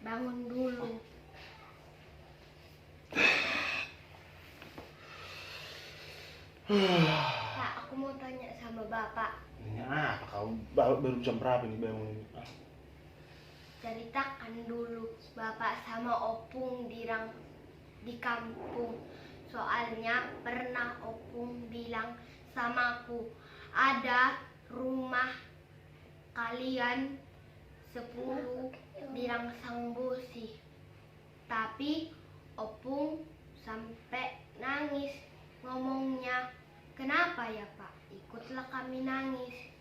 Bangun dulu. Pak, aku mau tanya sama Bapak. Nanya apa kau? Baru jam berapa nih bangun ini? Ceritakan dulu Bapak sama Opung di kampung. Soalnya pernah Opung bilang sama aku, ada rumah kalian 10 di Rangsang Bosi. Tapi Opung sampai nangis ngomongnya. Kenapa ya Pak? Ikutlah kami nangis.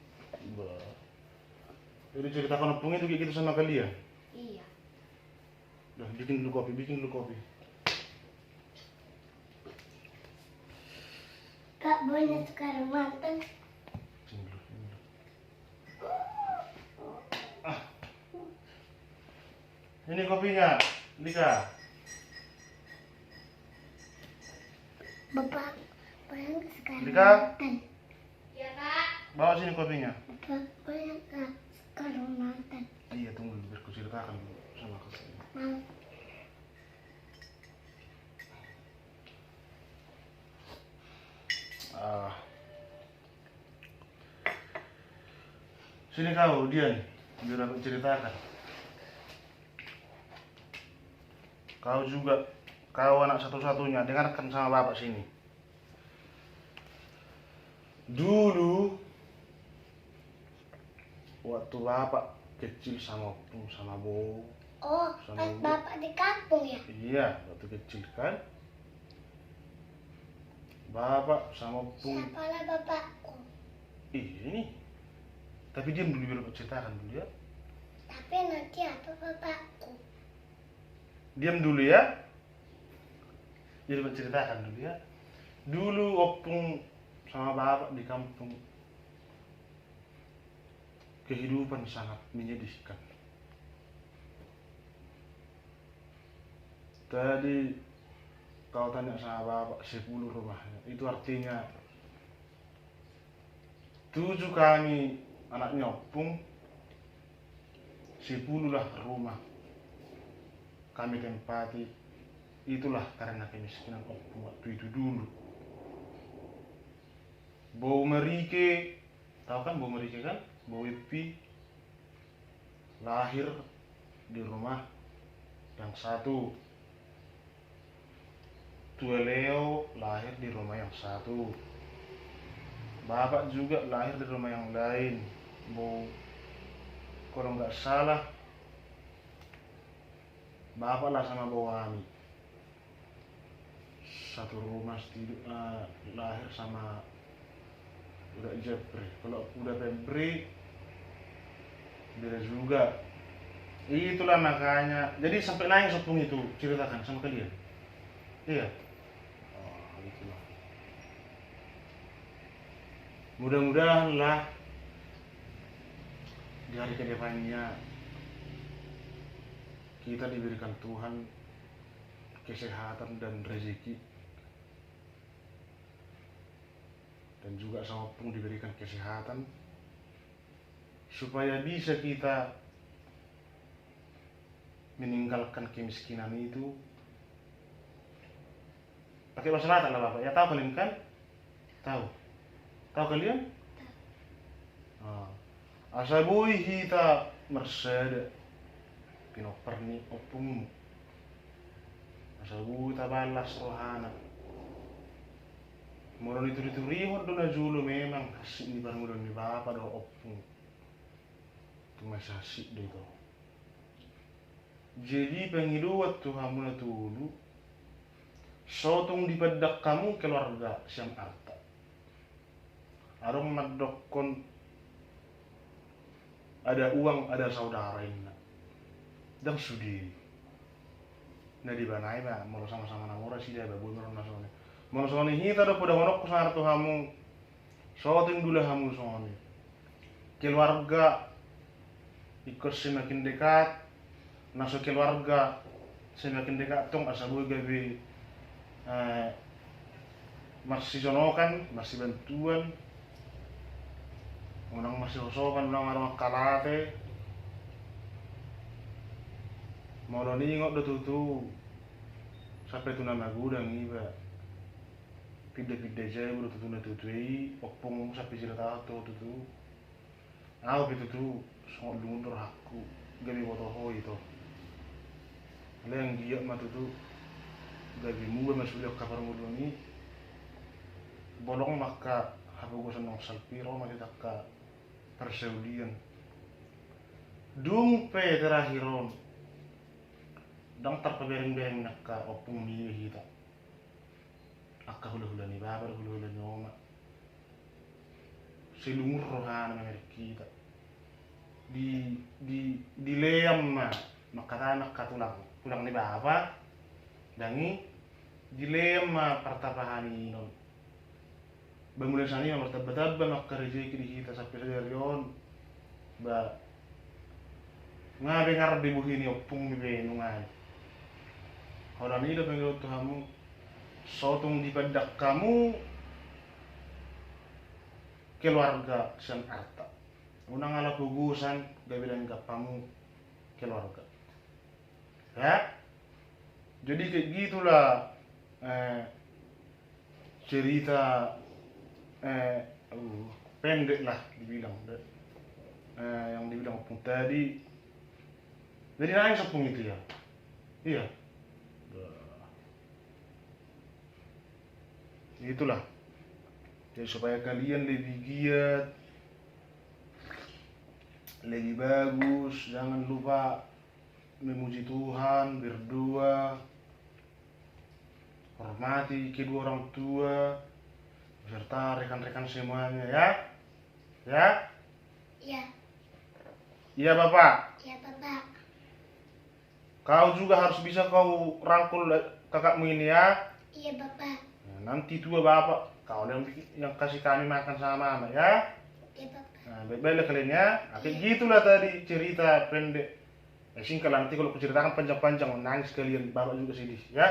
Jadi ceritakan opung itu kayak gitu sama kalian? Iya. Udah, bikin dulu kopi. Kak, boleh sekarang mantan? Sini dulu. Ini kopinya, Lika. Bapak, boleh sekarang Lika? mantan? Iya Kak. Bawa sini kopinya. Bapak, boleh sekarang mantan? Iya, tunggu dulu, biar ku ceritakan dulu sama kasih. Mau. Sini kau, dia nih, biar aku ceritakan. Kau juga, kau anak satu-satunya, dengarkan sama bapak sini. Dulu, waktu bapak kecil sama opung sama Bo. Oh, Sama pas Ibu. Bapak di kampung ya? Iya, waktu kecil kan. Bapak sama opung. Siapalah bapakku? Ini. Tapi diam dulu biar aku ceritakan dulu ya. Tapi nanti apa bapakku? Diam dulu ya. Jadi aku ceritakan dulu ya. Dulu opung sama bapak di kampung. Kehidupan sangat menyedihkan. Tadi kau tanya sama bapak 10 rumahnya. Itu artinya 7 kami anaknya opung, 10 lah rumah kami tempati. Itulah karena kemiskinan opung waktu itu dulu. Bau Merike, tahu kan Bau Merike kan? Bau Ipi lahir di rumah yang satu. Tueleo lahir di rumah yang satu. Bapak juga lahir di rumah yang lain. Kalau nggak salah, bapak lah sama Boami. Satu rumah lahir sama udah Jepri. Kalau udah Febri, beda juga. Itulah makanya. Jadi sampai nangis opung itu ceritakan sama kalian. Iya. Itulah. Mudah-mudahan lah di hari kedepannya kita diberikan Tuhan kesehatan dan rezeki, dan juga sama pun diberikan kesehatan supaya bisa kita meninggalkan kemiskinan itu. Pakai bahasa Natal lah Bapak, ya tahu kalian kan? Tahu kalian? Asabui hita mersede pinoperni opung. Asabui tabalas rohana. Moron itu rihot do na julu memang kasih ni barang ni Bapak do opung. Tu masih asik do itu. Jadi pengiduat tu hamu na tulu. Sotong di pedak kamu keluarga siang arta. Arong madokon ada uang, ada saudara ini. Dan sudi. Nah di banai mah mau sama-sama namora sih dia babu meron nasone. Mau sone hita do pada monok kusar tu hamu. Sotong dulu hamu sone. Keluarga ikut semakin dekat. Naso keluarga semakin dekat tong asabu gabi masih sonokan, masih bantuan, orang masih sosokan, orang kalate, Mau ningok do tutu. Sampai tu nama gudang iba. Pide-pide jaya udah tutu na tutui, opung sampai cerita tu tutu. Aku tu sangat luntur aku. Gabi botoho itu. Ada yang dia mah tutu. Gabi muda masuk lihat kapar muda ni. Bolong maka hapu gue senang salpiro masih tak ke perseudian. Dung pe terakhiron. Dang terpebering-bering nak ka opung ni kita. Akka hula-hula ni babar hula-hula ni oma. Silumur rohana mereka kita. Di leam ma makata nak katulang tulang ni baba. Dangi di leam ma pertapahan ini non. Bamulai sani ma bertabba makka rezeki di kita sampai sedarion. Ba ngabe ngarep di buhi ni opung ni benungan. Orang ini dapat menurut kamu, sotung di pedak kamu keluarga sen arta. Unang ala kugusan gabilan kamu keluarga. Ya, jadi kayak gitulah cerita pendek lah dibilang. Yang dibilang opung tadi. Jadi nangis opung itu ya, iya. Itulah. Jadi supaya kalian lebih giat, lebih bagus, jangan lupa memuji Tuhan, berdoa, hormati kedua orang tua, beserta rekan-rekan semuanya ya. Ya? Ya, Iya Bapak. ya Bapak. Kau juga harus bisa kau rangkul kakakmu ini ya. Iya Bapak. Nanti tua bapak, kau yang kasih kami makan sama mama ya. Iya Bapak. Nah, baik-baiklah kalian ya. Kayak gitulah tadi cerita pendek. Singkat nanti kalau kuceritakan panjang-panjang, nangis kalian, bapak juga sedih ya.